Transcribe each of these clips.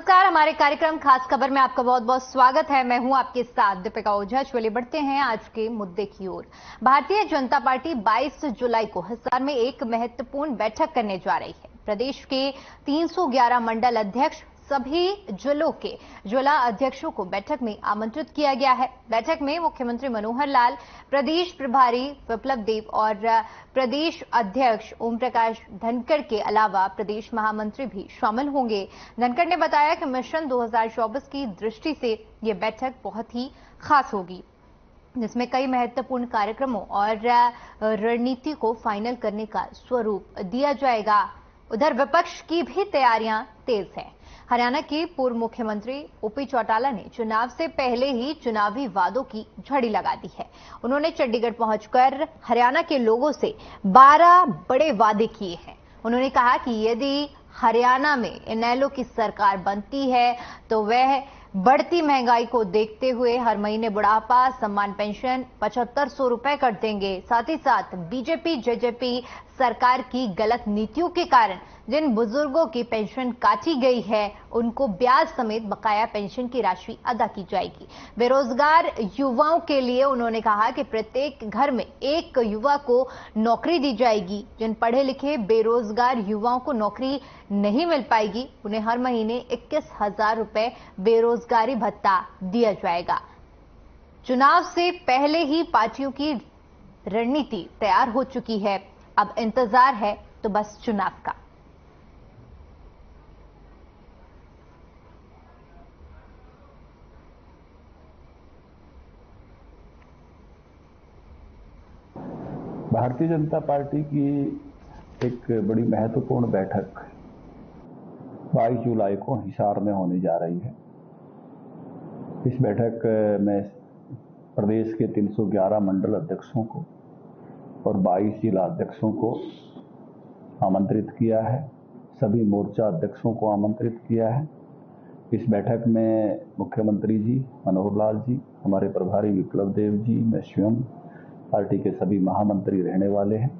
नमस्कार, हमारे कार्यक्रम खास खबर में आपका बहुत बहुत स्वागत है। मैं हूं आपके साथ दीपिका ओझा। चलिए बढ़ते हैं आज के मुद्दे की ओर। भारतीय जनता पार्टी 22 जुलाई को हिसार में एक महत्वपूर्ण बैठक करने जा रही है। प्रदेश के 311 मंडल अध्यक्ष, सभी जिलों के जिला अध्यक्षों को बैठक में आमंत्रित किया गया है। बैठक में मुख्यमंत्री मनोहर लाल, प्रदेश प्रभारी विप्लव देव और प्रदेश अध्यक्ष ओम प्रकाश धनखड़ के अलावा प्रदेश महामंत्री भी शामिल होंगे। धनखड़ ने बताया कि मिशन 2024 की दृष्टि से ये बैठक बहुत ही खास होगी, जिसमें कई महत्वपूर्ण कार्यक्रमों और रणनीति को फाइनल करने का स्वरूप दिया जाएगा। उधर विपक्ष की भी तैयारियां तेज है। हरियाणा के पूर्व मुख्यमंत्री ओपी चौटाला ने चुनाव से पहले ही चुनावी वादों की झड़ी लगा दी है। उन्होंने चंडीगढ़ पहुंचकर हरियाणा के लोगों से 12 बड़े वादे किए हैं। उन्होंने कहा कि यदि हरियाणा में इनेलो की सरकार बनती है तो वह बढ़ती महंगाई को देखते हुए हर महीने बुढ़ापा सम्मान पेंशन 7500 रुपए कर देंगे। साथ ही साथ बीजेपी जेजेपी सरकार की गलत नीतियों के कारण जिन बुजुर्गों की पेंशन काटी गई है उनको ब्याज समेत बकाया पेंशन की राशि अदा की जाएगी। बेरोजगार युवाओं के लिए उन्होंने कहा कि प्रत्येक घर में एक युवा को नौकरी दी जाएगी। जिन पढ़े लिखे बेरोजगार युवाओं को नौकरी नहीं मिल पाएगी उन्हें हर महीने 21,000 रुपए बेरोजगारी भत्ता दिया जाएगा। चुनाव से पहले ही पार्टियों की रणनीति तैयार हो चुकी है। अब इंतजार है तो बस चुनाव का। भारतीय जनता पार्टी की एक बड़ी महत्वपूर्ण बैठक 22 जुलाई को हिसार में होने जा रही है। इस बैठक में प्रदेश के 311 मंडल अध्यक्षों को और 22 जिला अध्यक्षों को आमंत्रित किया है। सभी मोर्चा अध्यक्षों को आमंत्रित किया है। इस बैठक में मुख्यमंत्री जी मनोहर लाल जी, हमारे प्रभारी विप्लव देव जी, मैं स्वयं, पार्टी के सभी महामंत्री रहने वाले हैं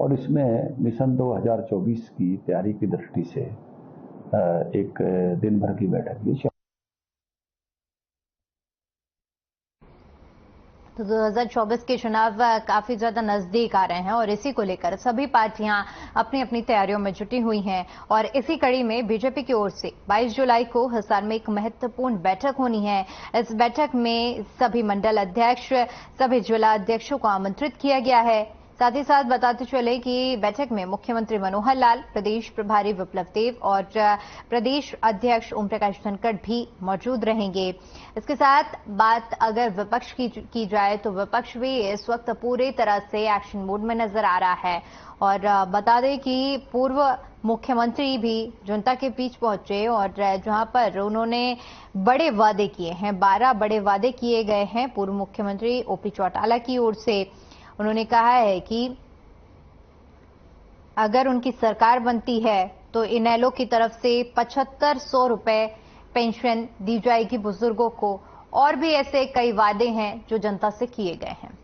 और इसमें मिशन 2024 की तैयारी की दृष्टि से एक दिन भर की बैठक भी। तो 2024 के चुनाव काफी ज्यादा नजदीक आ रहे हैं और इसी को लेकर सभी पार्टियां अपनी अपनी तैयारियों में जुटी हुई हैं। और इसी कड़ी में बीजेपी की ओर से 22 जुलाई को हिसार में एक महत्वपूर्ण बैठक होनी है। इस बैठक में सभी मंडल अध्यक्ष, सभी जिला अध्यक्षों को आमंत्रित किया गया है। साथ ही साथ बताते चले कि बैठक में मुख्यमंत्री मनोहर लाल, प्रदेश प्रभारी विप्लव देव और प्रदेश अध्यक्ष ओम प्रकाश धनखड़ भी मौजूद रहेंगे। इसके साथ बात अगर विपक्ष की जाए तो विपक्ष भी इस वक्त पूरी तरह से एक्शन मोड में नजर आ रहा है। और बता दें कि पूर्व मुख्यमंत्री भी जनता के बीच पहुंचे और जहां पर उन्होंने बड़े वादे किए हैं, 12 बड़े वादे किए गए हैं पूर्व मुख्यमंत्री ओपी चौटाला की ओर से। उन्होंने कहा है कि अगर उनकी सरकार बनती है तो इनेलो की तरफ से 7500 रुपए पेंशन दी जाएगी बुजुर्गों को, और भी ऐसे कई वादे हैं जो जनता से किए गए हैं।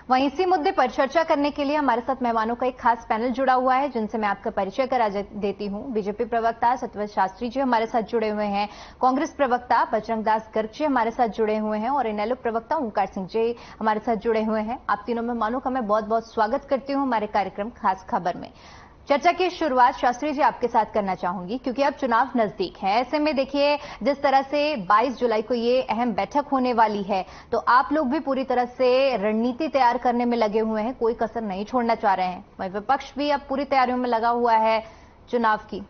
वहीं इसी मुद्दे पर चर्चा करने के लिए हमारे साथ मेहमानों का एक खास पैनल जुड़ा हुआ है, जिनसे मैं आपका परिचय करा देती हूं। बीजेपी प्रवक्ता सत्यव्रत शास्त्री जी हमारे साथ जुड़े हुए हैं, कांग्रेस प्रवक्ता बजरंग दास गर्ग जी हमारे साथ जुड़े हुए हैं और इनेलो प्रवक्ता ओंकार सिंह जी हमारे साथ जुड़े हुए हैं। आप तीनों मेहमानों का मैं बहुत बहुत स्वागत करती हूं हमारे कार्यक्रम खास खबर में। चर्चा की शुरुआत शास्त्री जी आपके साथ करना चाहूंगी, क्योंकि अब चुनाव नजदीक है। ऐसे में देखिए, जिस तरह से 22 जुलाई को ये अहम बैठक होने वाली है, तो आप लोग भी पूरी तरह से रणनीति तैयार करने में लगे हुए हैं, कोई कसर नहीं छोड़ना चाह रहे हैं। वहीं विपक्ष भी अब पूरी तैयारियों में लगा हुआ है चुनाव की।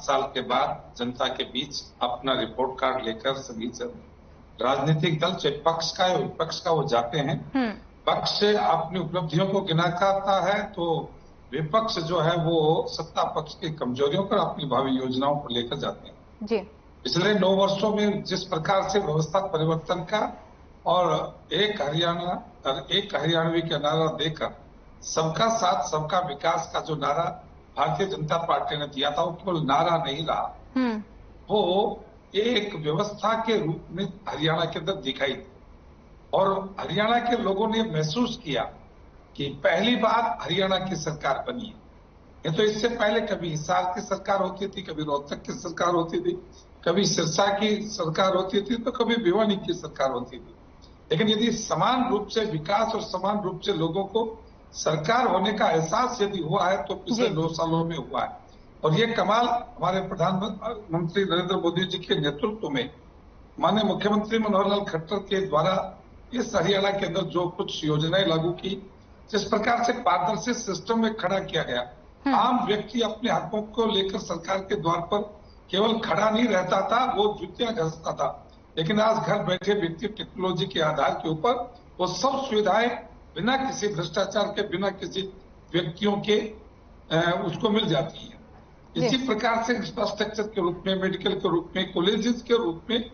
साल के बाद जनता के बीच अपना रिपोर्ट कार्ड लेकर सभी राजनीतिक दल, चाहे पक्ष का या विपक्ष का, वो जाते हैं। पक्ष अपनी उपलब्धियों को गिना करता है तो विपक्ष जो है वो सत्ता पक्ष की कमजोरियों पर अपनी भावी योजनाओं को लेकर जाते हैं जी। पिछले 9 वर्षों में जिस प्रकार से व्यवस्था परिवर्तन का और एक हरियाणवी का नारा देकर सबका साथ सबका विकास का जो नारा भारतीय जनता पार्टी ने दिया था, वो केवल नारा नहीं रहा, वो एक व्यवस्था के रूप में हरियाणा के अंदर दिखाई दी और हरियाणा के लोगों ने महसूस किया कि पहली बार हरियाणा की सरकार बनी है। ये तो इससे पहले कभी हिसार की सरकार होती थी, कभी रोहतक की सरकार होती थी, कभी सिरसा की सरकार होती थी, तो कभी भिवानी की सरकार होती थी। लेकिन यदि समान रूप से विकास और समान रूप से लोगों को सरकार होने का एहसास यदि हुआ है तो पिछले 2 सालों में हुआ है। और ये कमाल हमारे प्रधानमंत्री नरेंद्र मोदी जी के नेतृत्व में माननीय मुख्यमंत्री मनोहर लाल खट्टर के द्वारा इस हरियाणा के अंदर जो कुछ योजनाएं लागू की, जिस प्रकार से पारदर्शी सिस्टम में खड़ा किया गया, आम व्यक्ति अपने हकों को लेकर सरकार के द्वार पर केवल खड़ा नहीं रहता था, वो जुतियां घसता था। लेकिन आज घर बैठे व्यक्ति टेक्नोलॉजी के आधार के ऊपर वो सब सुविधाएं बिना किसी भ्रष्टाचार के, बिना किसी व्यक्तियों के उसको मिल जाती है। इसी प्रकार से इंफ्रास्ट्रक्चर के रूप में, मेडिकल के रूप में, कॉलेजेस के रूप में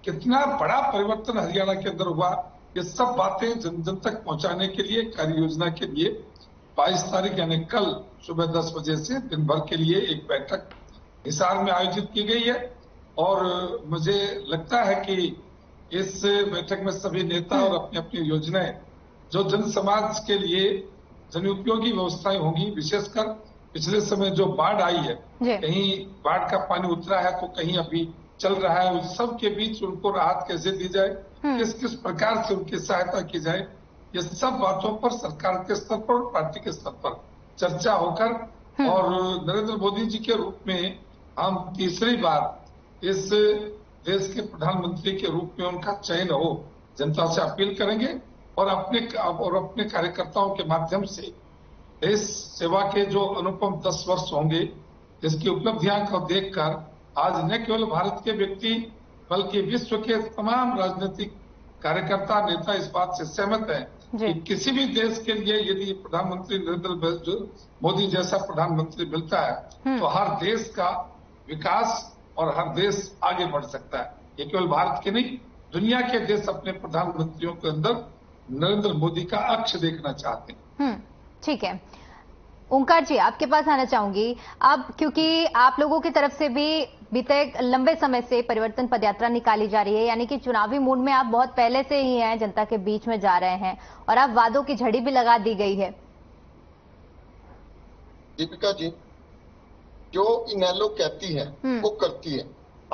कितना बड़ा परिवर्तन हरियाणा के अंदर हुआ, ये सब बातें जन जन तक पहुंचाने के लिए कार्य योजना के लिए 22 तारीख यानी कल सुबह 10 बजे से दिन भर के लिए एक बैठक हिसार में आयोजित की गई है। और मुझे लगता है कि इस बैठक में सभी नेता और अपनी अपनी योजनाएं जो जन समाज के लिए जनोपयोगी व्यवस्थाएं होंगी, विशेषकर पिछले समय जो बाढ़ आई है, कहीं बाढ़ का पानी उतरा है तो कहीं अभी चल रहा है, उस सब के बीच उनको राहत कैसे दी जाए, किस किस प्रकार से उनकी सहायता की जाए, ये सब बातों पर सरकार के स्तर पर, पार्टी के स्तर पर चर्चा होकर और नरेंद्र मोदी जी के रूप में हम तीसरी बार इस देश के प्रधानमंत्री के रूप में उनका चयन हो, जनता से अपील करेंगे और अपने कार्यकर्ताओं के माध्यम से देश सेवा के जो अनुपम 10 वर्ष होंगे, इसकी उपलब्धियां को देखकर आज न केवल भारत के व्यक्ति बल्कि विश्व के तमाम राजनीतिक कार्यकर्ता, नेता इस बात से सहमत हैं कि किसी भी देश के लिए यदि प्रधानमंत्री नरेंद्र मोदी जैसा प्रधानमंत्री मिलता है तो हर देश का विकास और हर देश आगे बढ़ सकता है। ये केवल भारत के नहीं, दुनिया के देश अपने प्रधानमंत्रियों के अंदर नरेंद्र मोदी का अक्ष देखना चाहते हैं। ठीक है, ओंकार जी आपके पास आना चाहूंगी अब, क्योंकि आप लोगों की तरफ से भी बीते लंबे समय से परिवर्तन पदयात्रा निकाली जा रही है, यानी कि चुनावी मूड में आप बहुत पहले से ही हैं, जनता के बीच में जा रहे हैं और अब वादों की झड़ी भी लगा दी गई है। दीपिका जी, जो इनेलो कहती है वो करती है।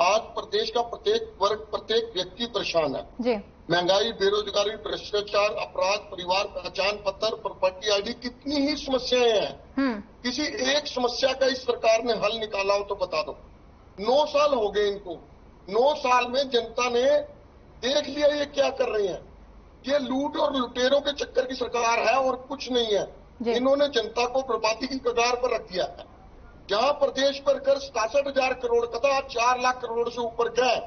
आज प्रदेश का प्रत्येक वर्ग, प्रत्येक व्यक्ति परेशान है जी। महंगाई, बेरोजगारी, भ्रष्टाचार, अपराध, परिवार पहचान पत्र, प्रॉपर्टी आईडी, कितनी ही समस्याएं हैं। किसी एक समस्या का इस सरकार ने हल निकाला हो तो बता दो। 9 साल हो गए इनको। 9 साल में जनता ने देख लिया ये क्या कर रहे हैं। ये लूट और लुटेरों के चक्कर की सरकार है और कुछ नहीं है। इन्होंने जनता को बर्बादी की कगार पर रख दिया है। जहां प्रदेश पर कर 67,000 करोड़ का था, 4 लाख करोड़ से ऊपर गए।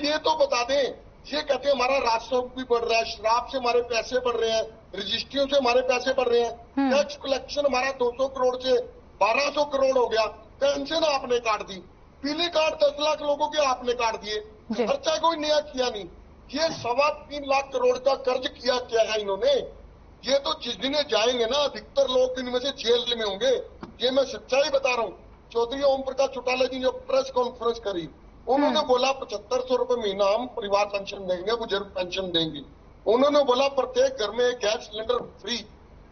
ये तो बता दें। ये कहते हैं हमारा राजस्व भी बढ़ रहा है, शराब से हमारे पैसे बढ़ रहे हैं, रजिस्ट्रियों से हमारे पैसे बढ़ रहे हैं, टैक्स कलेक्शन हमारा 200 करोड़ से 1200 करोड़ हो गया, पेंशन आपने काट दी, पीले कार्ड 10 लाख लोगों के आपने काट दिए, खर्चा कोई नया किया नहीं। ये 3.25 लाख करोड़ का कर्ज किया क्या है इन्होंने। ये तो जिस दिन जाएंगे ना, अधिकतर लोग इनमें से जेल में होंगे। ये मैं सच्चाई बता रहा हूँ। चौधरी ओम प्रकाश चौटाला जी ने प्रेस कॉन्फ्रेंस करी, उन्होंने बोला 7500 रुपए महीना हम परिवार पेंशन देंगे, बुजुर्ग पेंशन देंगे। उन्होंने बोला प्रत्येक घर में एक गैस सिलेंडर फ्री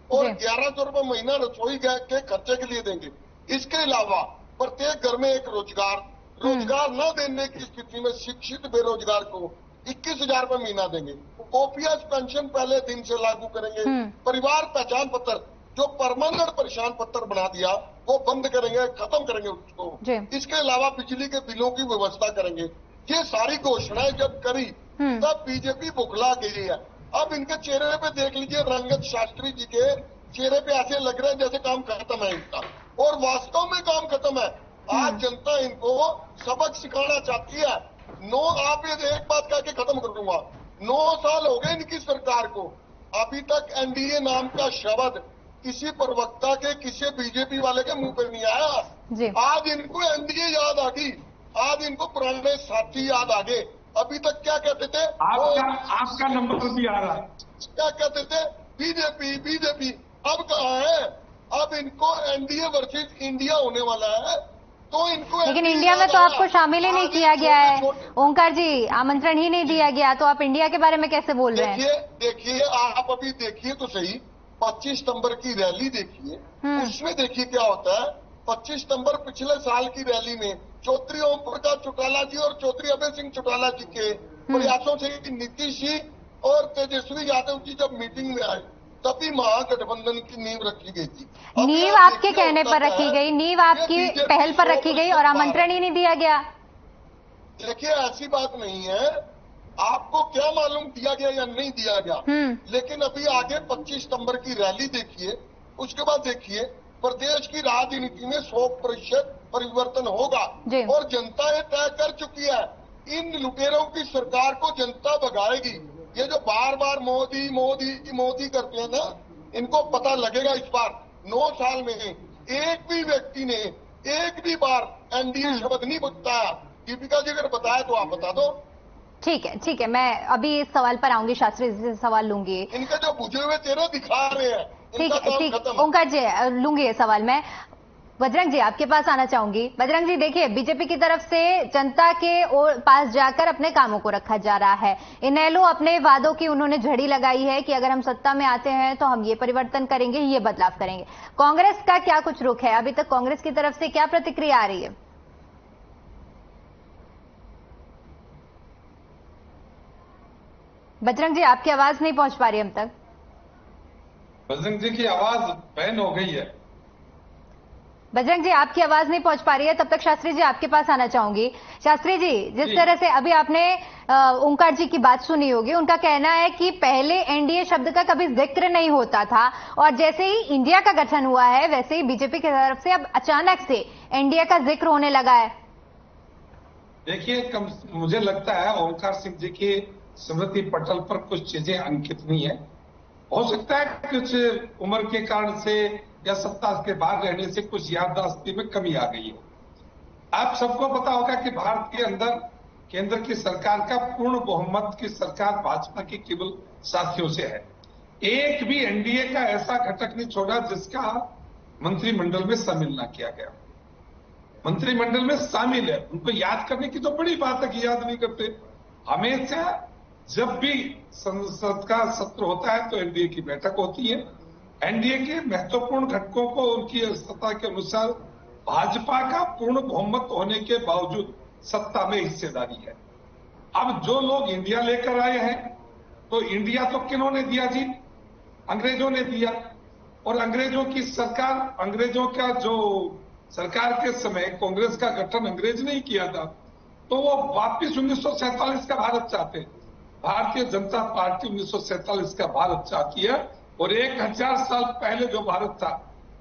और 1100 रुपए महीना रसोई गैस के खर्चे के लिए देंगे। इसके अलावा प्रत्येक घर में एक रोजगार न देने की स्थिति में शिक्षित बेरोजगार को 21,000 रुपए महीना देंगे। ओपीएस पेंशन पहले दिन से लागू करेंगे। परिवार पहचान पत्र जो परमानेंट पहचान पत्र बना दिया वो बंद करेंगे, खत्म करेंगे उसको। इसके अलावा बिजली के बिलों की व्यवस्था करेंगे। ये सारी घोषणाएं जब करी तब बीजेपी बुखला गई है। अब इनके चेहरे पे देख लीजिए, रंगत शास्त्री जी के चेहरे पे ऐसे लग रहा है जैसे काम खत्म है इनका, और वास्तव में काम खत्म है। आज जनता इनको सबक सिखाना चाहती है। आप ये एक बात कह के खत्म कर दूंगा, 9 साल हो गए इनकी सरकार को, अभी तक एनडीए नाम का शब्द किसी प्रवक्ता के, किसी बीजेपी वाले के मुंह पे नहीं आया। आज इनको एनडीए याद आ गई, आज इनको पुराने साथी याद आ गए। अभी तक क्या कहते थे, आपका नंबर भी आ रहा है, क्या कहते थे, बीजेपी। अब कहाँ है, अब इनको एनडीए वर्सेस इंडिया होने वाला है। तो इनको, लेकिन इंडिया में तो आपको शामिल ही नहीं किया गया है ओंकार जी, आमंत्रण ही नहीं दिया गया, तो आप इंडिया के बारे में कैसे बोल रहे हैं? देखिए आप अभी देखिए तो सही, 25 सितंबर की रैली देखिए, उसमें देखिए क्या होता है। 25 सितंबर पिछले साल की रैली में चौधरी ओम प्रकाश चौटाला जी और चौधरी अभय सिंह चौटाला जी के प्रयासों से नीतीश जी और तेजस्वी यादव जी जब मीटिंग में आए तभी महागठबंधन की नींव रखी गई थी। नींव आपके कहने पर रखी गई, नींव आपकी पहल पर रखी गई और आमंत्रण ही नहीं दिया गया। देखिए ऐसी बात नहीं है, आपको क्या मालूम दिया गया या नहीं दिया गया, लेकिन अभी आगे 25 सितंबर की रैली देखिए, उसके बाद देखिए प्रदेश की राजनीति में 100% परिवर्तन होगा और जनता ये तय कर चुकी है, इन लुटेरों की सरकार को जनता भगाएगी। ये जो बार बार मोदी मोदी मोदी करते हैं ना, इनको पता लगेगा इस बार 9 साल में एक भी व्यक्ति ने एक भी बार एनडीए शब्द नहीं बताया। दीपिका जी अगर बताया तो आप बता दो। ठीक है, मैं अभी इस सवाल पर आऊंगी, शास्त्री जी से सवाल लूंगी। इनके जो बुझे हुए चेहरे दिखा रहे हैं, ठीक, ओंकार जी लूंगी ये सवाल मैं। बजरंग जी आपके पास आना चाहूंगी। बजरंग जी देखिए, बीजेपी की तरफ से जनता के पास जाकर अपने कामों को रखा जा रहा है। इनेलो अपने वादों की उन्होंने झड़ी लगाई है कि अगर हम सत्ता में आते हैं तो हम ये परिवर्तन करेंगे, ये बदलाव करेंगे। कांग्रेस का क्या कुछ रुख है? अभी तक कांग्रेस की तरफ से क्या प्रतिक्रिया आ रही है? बजरंग जी आपकी आवाज नहीं पहुंच पा रही हम तक। बजरंग जी की आवाज बैन हो गई है। बजरंग जी आपकी आवाज नहीं पहुंच पा रही है, तब तक शास्त्री जी आपके पास आना चाहूंगी। शास्त्री जी, जिस तरह से अभी आपने ओंकार जी की बात सुनी होगी, उनका कहना है कि पहले एनडीए शब्द का कभी जिक्र नहीं होता था और जैसे ही इंडिया का गठन हुआ है वैसे ही बीजेपी की तरफ से अब अचानक से एनडीए का जिक्र होने लगा है। देखिए, मुझे लगता है ओंकार सिंह जी की स्मृति पटल पर कुछ चीजें अंकित नहीं है। हो सकता है कुछ उम्र के कारण से या सत्ता के बाहर रहने से कुछ याददाश्त में कमी आ गई है। आप सबको पता होगा कि भारत के अंदर केंद्र की सरकार का पूर्ण बहुमत की सरकार भाजपा की केवल साथियों से है। एक भी एनडीए का ऐसा घटक नहीं छोड़ा जिसका मंत्रिमंडल में शामिल ना किया गया। मंत्रिमंडल में शामिल है, उनको याद करने की तो बड़ी बात है कि याद नहीं करते। हमेशा जब भी संसद का सत्र होता है तो एनडीए की बैठक होती है। एनडीए के महत्वपूर्ण घटकों को उनकी सत्ता के अनुसार भाजपा का पूर्ण बहुमत होने के बावजूद सत्ता में हिस्सेदारी है। अब जो लोग इंडिया लेकर आए हैं, तो इंडिया तो किन्होंने दिया जी? अंग्रेजों ने दिया। और अंग्रेजों की सरकार, अंग्रेजों का जो सरकार के समय कांग्रेस का गठन अंग्रेज ने ही किया था, तो वो वापिस 1947 का भारत चाहते हैं। भारतीय जनता पार्टी 1947 का भारत चाहती है और 1000 साल पहले जो भारत था,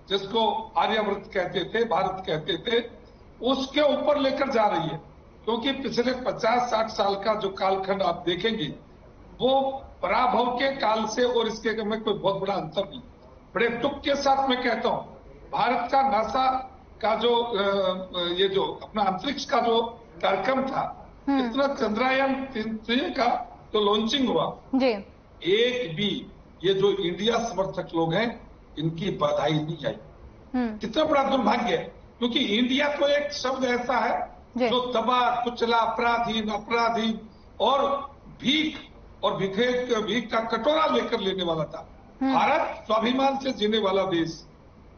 जिसको आर्यावर्त कहते थे, भारत कहते थे, उसके ऊपर लेकर जा रही है। क्योंकि पिछले 50-60 साल का जो कालखंड आप देखेंगे, वो पराभव के काल से और इसके में कोई बहुत बड़ा अंतर नहीं। बड़े दुख के साथ मैं कहता हूं, भारत का नासा का जो ये जो अपना अंतरिक्ष का जो कार्यक्रम था, इतना चंद्रयान 3 का जो लॉन्चिंग हुआ जी, एक भी ये जो इंडिया समर्थक लोग हैं, इनकी बधाई नहीं आई। कितना बड़ा दुर्भाग्य है, क्योंकि इंडिया तो एक शब्द ऐसा है जो दबा कुचला, अपराधीन और भीख का कटोरा लेकर लेने वाला था। भारत स्वाभिमान से जीने वाला देश,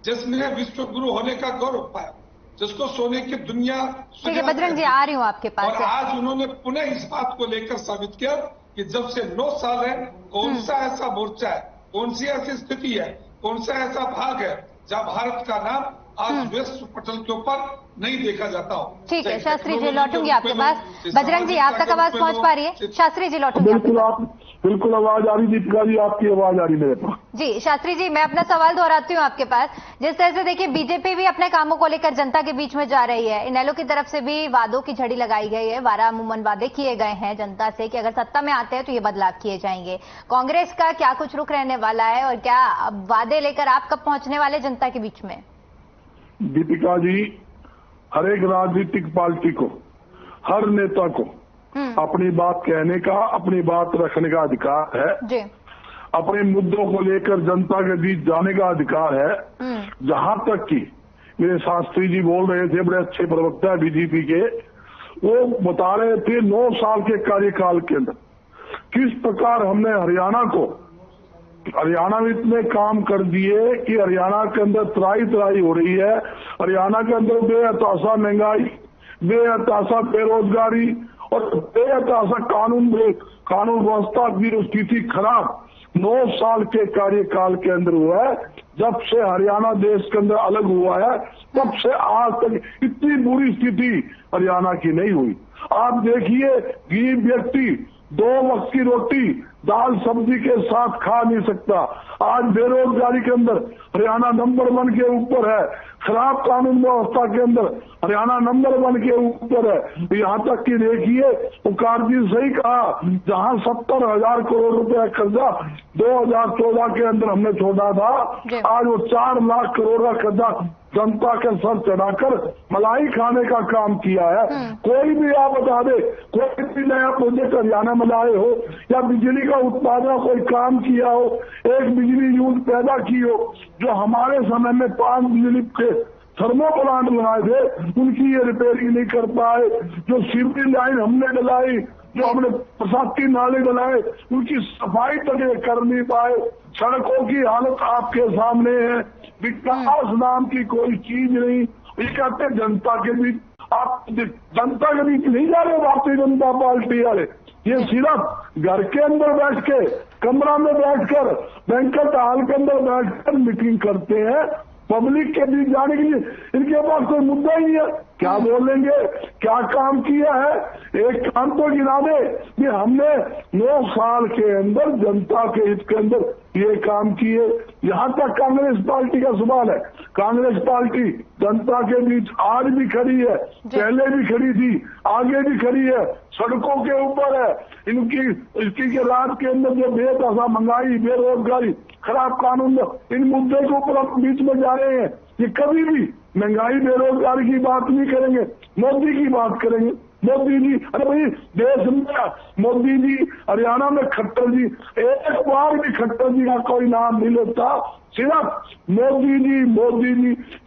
जिसने विश्व गुरु होने का गौरव पाया, जिसको सोने की दुनिया। ठीक है बजरंग जी, आ रही हूँ आपके पास। और आज उन्होंने पुनः इस बात को लेकर साबित किया कि जब से 9 साल है, कौन सा ऐसा मोर्चा है, कौन सी ऐसी स्थिति है, कौन सा ऐसा भाग है जहां भारत का नाम आज विश्व पटल के ऊपर नहीं देखा जाता हो। ठीक है शास्त्री जी, लौटूंगी आपके पास। बजरंग जी, आप तक आवाज पहुंच पा रही है? शास्त्री जी लौटूंगी। बिल्कुल आवाज आ रही, दीपिका जी आपकी आवाज आ रही मेरे पास। जी शास्त्री जी, मैं अपना सवाल दोहराती हूँ आपके पास। जिस तरह से देखिए, बीजेपी भी अपने कामों को लेकर जनता के बीच में जा रही है, इनेलो की तरफ से भी वादों की झड़ी लगाई गई है, अमूमन वादे किए गए हैं जनता से कि अगर सत्ता में आते हैं तो ये बदलाव किए जाएंगे। कांग्रेस का क्या कुछ रुख रहने वाला है और क्या वादे लेकर आप कब पहुंचने वाले जनता के बीच में? दीपिका जी, हर एक राजनीतिक पार्टी को, हर नेता को अपनी बात कहने का, अपनी बात रखने का अधिकार है जी। अपने मुद्दों को लेकर जनता के बीच जाने का अधिकार है। जहां तक कि मेरे शास्त्री जी बोल रहे थे, बड़े अच्छे प्रवक्ता है बीजेपी के, वो बता रहे थे 9 साल के कार्यकाल के अंदर किस प्रकार हमने हरियाणा में इतने काम कर दिए कि हरियाणा के अंदर त्राही हो रही है। हरियाणा के अंदर बेहताशा महंगाई, बेहताशा बेरोजगारी और बेहताशा कानून व्यवस्था की स्थिति खराब 9 साल के कार्यकाल के अंदर हुआ है। जब से हरियाणा देश के अंदर अलग हुआ है तब से आज तक इतनी बुरी स्थिति हरियाणा की नहीं हुई। आप देखिए, गरीब व्यक्ति 2 वक्त की रोटी दाल सब्जी के साथ खा नहीं सकता। आज बेरोजगारी के अंदर हरियाणा नंबर 1 के ऊपर है, खराब कानून व्यवस्था के अंदर हरियाणा नंबर 1 के ऊपर है। यहाँ तक कि देखिए, ओंकार जी सही कहा, जहाँ 70,000 करोड़ रुपया कर्जा 2014 के अंदर हमने छोड़ा था, आज वो 4 लाख करोड़ का कर्जा जनता के सर चढ़ाकर मलाई खाने का काम किया है। कोई भी आप बता दे, कोई भी नया प्रोजेक्ट हरियाणा में लाए हो या बिजली का उत्पादन कोई काम किया हो, एक बिजली यूनिट पैदा की हो, जो हमारे समय में 5 बिजली के थर्मो प्लांट लगाए थे उनकी ये रिपेयरिंग नहीं कर पाए। जो सीवरेज लाइन हमने डलाई, जो हमने बरसाती नाले डलाए, उनकी सफाई तक कर नहीं पाए। सड़कों की हालत आपके सामने है, विकास नाम की कोई चीज नहीं। ये कहते हैं जनता के बीच, आप जनता के बीच नहीं जा रहे भारतीय जनता पार्टी वाले, ये सिर्फ घर के अंदर बैठ के, कमरा में बैठकर, बैंकेट हॉल के अंदर बैठकर मीटिंग करते हैं। पब्लिक के बीच जाने के लिए इनके पास कोई मुद्दा ही नहीं है। क्या बोलेंगे, क्या काम किया है? एक काम तो गिना दे कि हमने 9 साल के अंदर जनता के हित के अंदर ये काम किए। यहाँ तक कांग्रेस पार्टी का सवाल है, कांग्रेस पार्टी जनता के बीच आज भी खड़ी है, पहले भी खड़ी थी, आगे भी खड़ी है, सड़कों के ऊपर है। इसकी के रात के अंदर जो बेतहाशा महंगाई, बेरोजगारी, खराब कानून, इन मुद्दे के ऊपर हम बीच में जा रहे हैं। ये कभी भी महंगाई बेरोजगारी की बात नहीं करेंगे, मोदी की बात करेंगे। मोदी जी, अरे भाई देश में मोदी जी, हरियाणा में खट्टर जी, एक बार भी खट्टर जी का कोई नाम नहीं लेता, सिर्फ मोदी जी।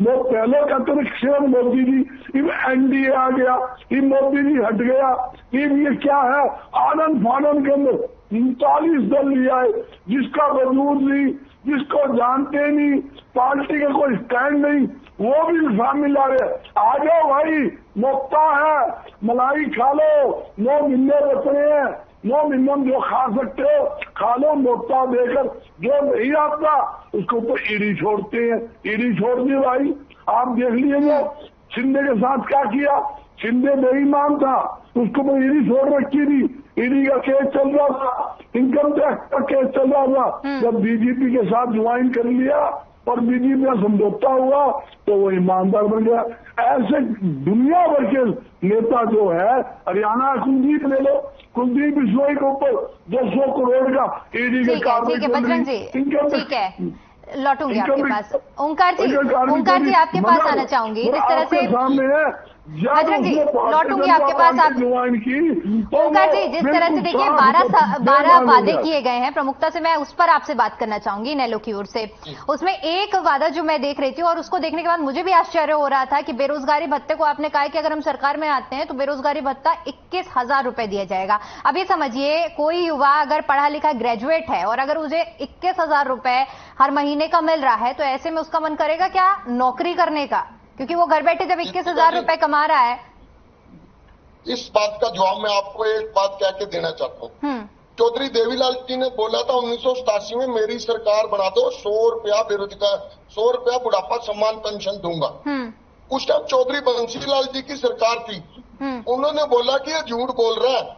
वो पहले कहते थे सिर्फ मोदी जी, अब एनडीए आ गया, ये मोदी जी हट गया, ये क्या है? आनंद फानंद के अंदर 39 दल लिया है, जिसका वजूद नहीं, जिसको जानते नहीं, पार्टी का कोई स्टैंड नहीं, वो भी शामिल आ रहे। आ जाओ भाई, मुफ्ता है, मलाई खा लो, 9 महीने बच रहे हैं, 9 महीने जो खा सकते हो खा लो मुफ्ता देकर। जो नहीं आता उसको ऊपर ईडी छोड़ते हैं, ईडी छोड़ दिए भाई। आप देख लीजिए शिंदे के साथ क्या किया, शिंदे बेईमान था, उसको तो ईडी छोड़ रखी थी, ईडी का केस चल रहा था, इनकम टैक्स का केस चल रहा था। जब बीजेपी के साथ ज्वाइन कर लिया और बीजेपी का समझौता हुआ तो वो ईमानदार बन गया। ऐसे दुनिया भर के नेता जो है, हरियाणा कुलदीप ले लो, कुलदीप बिश्नोई के ऊपर 200 करोड़ का ईडी के कार्य, ठीक है, लौटूंगी आपके पास। ओंकार जी आपके पास आना चाहूंगी। जिस तरह से सामने है, बजरंग जी लौटूंगी आपके पास। आप ओंकार जी, जिस तरह से देखिए 12 वादे किए गए हैं, प्रमुखता से मैं उस पर आपसे बात करना चाहूंगी नैलो की ओर से। उसमें एक वादा जो मैं देख रही थी और उसको देखने के बाद मुझे भी आश्चर्य हो रहा था कि बेरोजगारी भत्ते को आपने कहा कि अगर हम सरकार में आते हैं तो बेरोजगारी भत्ता 21,000 रुपए दिया जाएगा। अब ये समझिए, कोई युवा अगर पढ़ा लिखा ग्रेजुएट है और अगर उसे 21,000 रुपए हर महीने का मिल रहा है तो ऐसे में उसका मन करेगा क्या नौकरी करने का, क्योंकि वो घर बैठे जब 21,000 रुपए कमा रहा है। इस बात का जवाब मैं आपको एक बात कह के देना चाहता हूँ। चौधरी देवीलाल जी ने बोला था 1987 में मेरी सरकार बना दो, 100 रुपया बेरोजगार, 100 रुपया बुढ़ापा सम्मान पेंशन दूंगा। उस टाइम चौधरी बंसीलाल जी की सरकार थी, उन्होंने बोला कि ये झूठ बोल रहा है,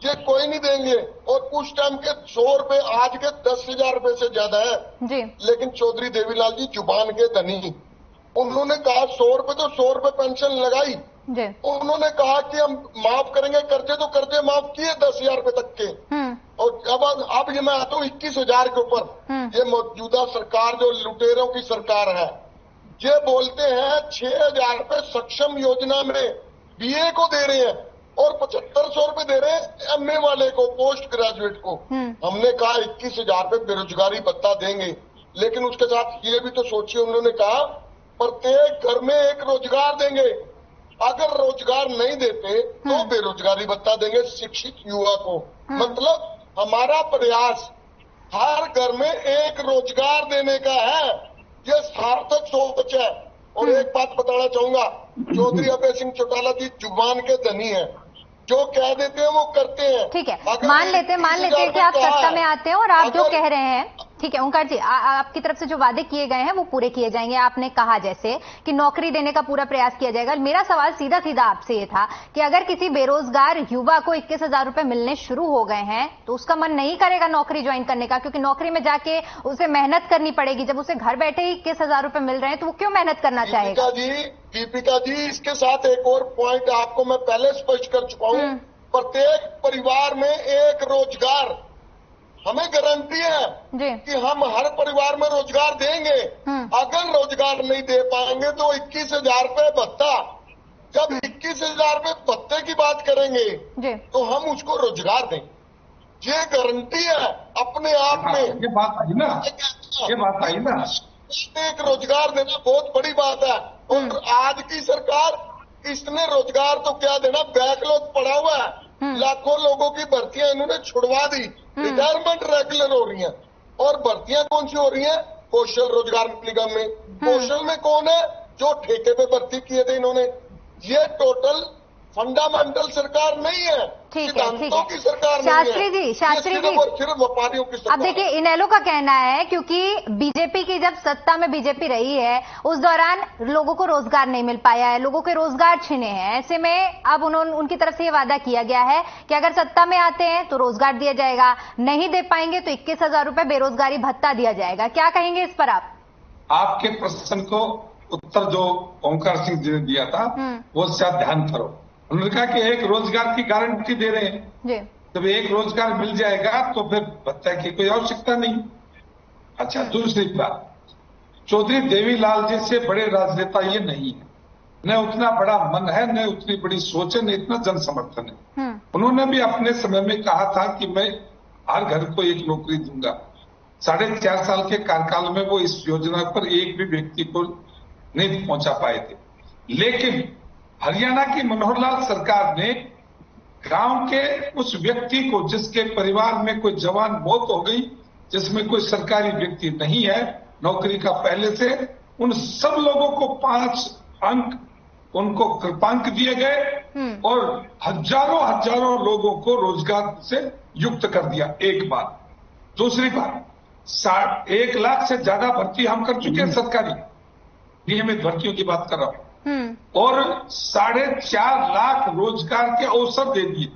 ये कोई नहीं देंगे। और उस टाइम के 100 रुपए आज के 10,000 रुपए से ज्यादा है जी। लेकिन चौधरी देवीलाल जी जुबान के धनी, उन्होंने कहा 100 रुपए तो 100 रुपए पेंशन लगाई। उन्होंने कहा कि हम माफ करेंगे कर्जे, तो कर्जे माफ किए 10,000 रुपए तक के। और अब ये मैं आता हूँ 21,000 के ऊपर। ये मौजूदा सरकार जो लुटेरों की सरकार है, ये बोलते हैं 6,000 रुपए सक्षम योजना में बीए को दे रहे हैं और 7500 रुपए दे रहे हैं एमए वाले को, पोस्ट ग्रेजुएट को। हमने कहा 21,000 रुपए बेरोजगारी भत्ता देंगे, लेकिन उसके साथ ये भी तो सोचिए, उन्होंने कहा प्रत्येक घर में एक रोजगार देंगे। अगर रोजगार नहीं देते तो बेरोजगारी भत्ता देंगे शिक्षित युवा को। मतलब हमारा प्रयास हर घर में एक रोजगार देने का है। ये सार्थक सोच है। और एक बात बताना चाहूंगा, चौधरी अभय सिंह चौटाला जी जुबान के धनी है, जो कह देते हैं वो करते हैं। ठीक है, मान लेते हैं कि आप सत्ता में आते हैं और आप जो कह रहे हैं, ठीक है ओंकार जी, आपकी तरफ से जो वादे किए गए हैं वो पूरे किए जाएंगे। आपने कहा जैसे कि नौकरी देने का पूरा प्रयास किया जाएगा। मेरा सवाल सीधा सीधा आपसे ये था कि अगर किसी बेरोजगार युवा को 21,000 रुपए मिलने शुरू हो गए हैं तो उसका मन नहीं करेगा नौकरी ज्वाइन करने का, क्योंकि नौकरी में जाके उसे मेहनत करनी पड़ेगी। जब उसे घर बैठे ही 21,000 रुपए मिल रहे हैं तो वो क्यों मेहनत करना चाहेगा? दीपिका जी, इसके साथ एक और पॉइंट आपको मैं पहले स्पष्ट कर चुका हूँ। प्रत्येक परिवार में एक रोजगार, हमें गारंटी है कि हम हर परिवार में रोजगार देंगे। अगर रोजगार नहीं दे पाएंगे तो 21,000 रुपए भत्ता, जब 21,000 रुपए भत्ते की बात करेंगे तो हम उसको रोजगार देंगे। ये गारंटी है अपने आप में। ये बात आई ना, ये बात आई ना। एक रोजगार देना बहुत बड़ी बात है। और आज की सरकार, इसने रोजगार तो क्या देना, बैकलॉग पड़ा हुआ है। लाखों लोगों की भर्तियां इन्होंने छुड़वा दी, रिटायरमेंट रेगुलर हो रही हैं। और भर्तियां कौन सी हो रही हैं? कौशल रोजगार निगम में। कौशल में कौन है? जो ठेके पे भर्ती किए थे इन्होंने। ये टोटल फंडामेंटल सरकार नहीं है, सिद्धांतों की सरकार नहीं है। शास्त्री जी, सिर्फ व्यापारियों की सरकार। अब देखिए, इनेलो का कहना है क्योंकि बीजेपी की जब सत्ता में बीजेपी रही है उस दौरान लोगों को रोजगार नहीं मिल पाया है, लोगों के रोजगार छिने हैं। ऐसे में अब उनकी तरफ से ये वादा किया गया है कि अगर सत्ता में आते हैं तो रोजगार दिया जाएगा, नहीं दे पाएंगे तो 21,000 रुपए बेरोजगारी भत्ता दिया जाएगा। क्या कहेंगे इस पर आप? आपके प्रश्न को उत्तर जो ओंकार सिंह जी ने दिया था वो शायद ध्यान करो। उन्होंने कहा कि एक रोजगार की गारंटी दे रहे हैं। जब एक रोजगार मिल जाएगा तो फिर भत्ता की कोई आवश्यकता नहीं। अच्छा, दूसरी बात, चौधरी देवीलाल जी से बड़े राजनेता ये नहीं है, न उतना बड़ा मन है, न उतनी बड़ी सोच है, न इतना जन समर्थन है। उन्होंने भी अपने समय में कहा था कि मैं हर घर को एक नौकरी दूंगा। 4.5 साल के कार्यकाल में वो इस योजना पर एक भी व्यक्ति को नहीं पहुंचा पाए थे। लेकिन हरियाणा की मनोहर लाल सरकार ने गांव के उस व्यक्ति को, जिसके परिवार में कोई जवान मौत हो गई, जिसमें कोई सरकारी व्यक्ति नहीं है नौकरी का पहले से, उन सब लोगों को 5 अंक उनको कृपांक दिए गए और हजारों लोगों को रोजगार से युक्त कर दिया। एक बात। दूसरी बात, 1 लाख से ज्यादा भर्ती हम कर चुके हैं, सरकारी नियमित भर्तियों की बात कर रहा हूं। और 4.5 लाख रोजगार के अवसर दे दिए।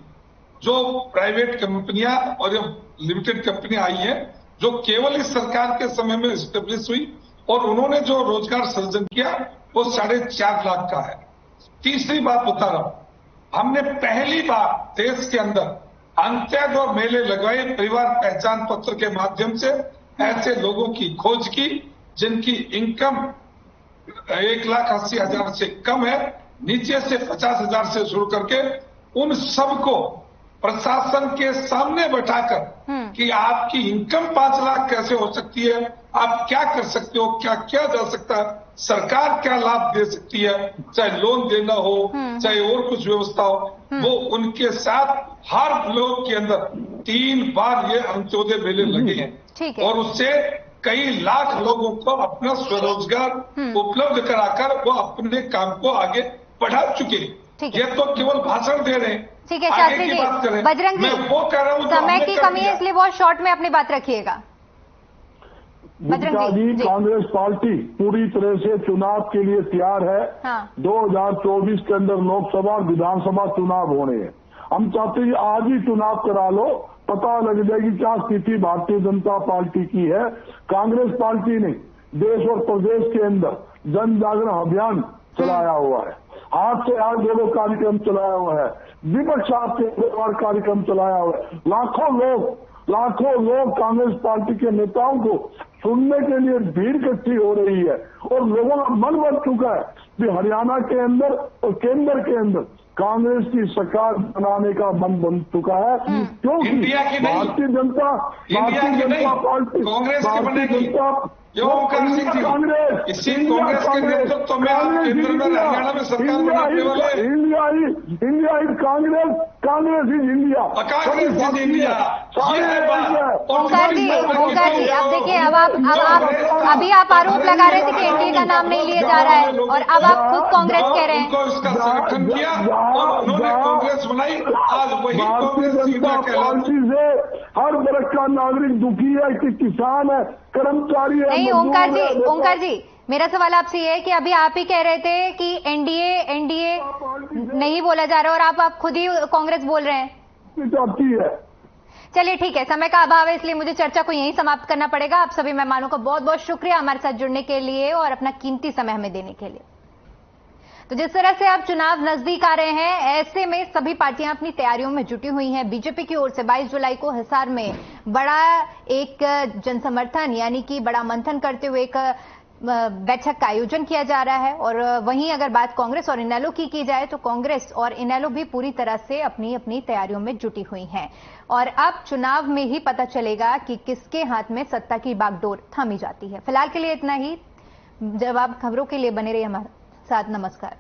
जो प्राइवेट कंपनियां और लिमिटेड कंपनियां आई हैं, जो केवल इस सरकार के समय में स्टेब्लिश हुई, और उन्होंने जो रोजगार सृजन किया वो 4.5 लाख का है। तीसरी बात बता रहा हूं, हमने पहली बार देश के अंदर अंत्योदय और मेले लगवाए, परिवार पहचान पत्र के माध्यम से ऐसे लोगों की खोज की जिनकी इनकम 1,80,000 से कम है, नीचे से 50,000 से शुरू करके उन सबको प्रशासन के सामने बैठाकर कि आपकी इनकम 5 लाख कैसे हो सकती है, आप क्या कर सकते हो, क्या किया जा सकता है, सरकार क्या लाभ दे सकती है, चाहे लोन देना हो, चाहे और कुछ व्यवस्था हो, वो उनके साथ हर ब्लॉक के अंदर 3 बार ये अंत्योदय मेले लगे हैं। और उससे कई लाख लोगों को अपना स्वरोजगार उपलब्ध कराकर वो अपने काम को आगे बढ़ा चुके। ये तो केवल भाषण दे रहे हैं। ठीक है शास्त्री जी, बजरंग जी, वो कह रहा हूं समय की कमी है इसलिए बहुत शॉर्ट में अपनी बात रखिएगा। बजरंग जी, कांग्रेस पार्टी पूरी तरह से चुनाव के लिए तैयार है। 2024 के अंदर लोकसभा और विधानसभा चुनाव होने हैं। हम चाहते हैं आज ही चुनाव करा लो, पता लग जाएगी क्या स्थिति भारतीय जनता पार्टी की है। कांग्रेस पार्टी ने देश और प्रदेश के अंदर जन जागरण अभियान चलाया हुआ है, हाथ से हाथ जोड़ो कार्यक्रम चलाया हुआ है, विपक्ष आपके कार्यक्रम चलाया हुआ है। लाखों लोग कांग्रेस पार्टी के नेताओं को सुनने के लिए भीड़ इकट्ठी हो रही है और लोगों का मन बन चुका है कि हरियाणा के अंदर और केंद्र के अंदर कांग्रेस की सरकार बनाने का मन बन चुका है, क्योंकि भारतीय जनता पार्टी कांग्रेस की बनेगी। कांग्रेस इसी कांग्रेस के नेतृत्व में आप केंद्र में हरियाणा में सरकार बनाने वाले। India is Congress, Congress is India, Congress is India. Omkar ji, अब देखिए, अब अभी आप आरोप लगा रहे थे कि एनडीए का नाम नहीं लिया जा रहा है और अब आप खुद कांग्रेस कह रहे हैं। उनको इसका संगठन किया और उन्होंने कांग्रेस बनाई। आज वही कांग्रेस पार्टी से हर वर्ग का नागरिक दुखी है, कि किसान है, कर्मचारी है। नहीं ओंकार जी, मेरा सवाल आपसे ये है कि अभी आप ही कह रहे थे कि एनडीए नहीं बोला जा रहा और आप खुद ही कांग्रेस बोल रहे हैं। चाहती है। चलिए ठीक है, समय का अभाव है इसलिए मुझे चर्चा को यहीं समाप्त करना पड़ेगा। आप सभी मेहमानों का बहुत बहुत शुक्रिया हमारे साथ जुड़ने के लिए और अपना कीमती समय हमें देने के लिए। तो जिस तरह से अब चुनाव नजदीक आ रहे हैं, ऐसे में सभी पार्टियां अपनी तैयारियों में जुटी हुई हैं। बीजेपी की ओर से 22 जुलाई को हिसार में बड़ा एक जनसमर्थन यानी कि बड़ा मंथन करते हुए एक बैठक का आयोजन किया जा रहा है। और वहीं अगर बात कांग्रेस और इनेलो की जाए तो कांग्रेस और इनेलो भी पूरी तरह से अपनी अपनी तैयारियों में जुटी हुई हैं। और अब चुनाव में ही पता चलेगा कि किसके हाथ में सत्ता की बागडोर थामी जाती है। फिलहाल के लिए इतना ही। जवाब खबरों के लिए बने रहिए हमारे साथ। नमस्कार।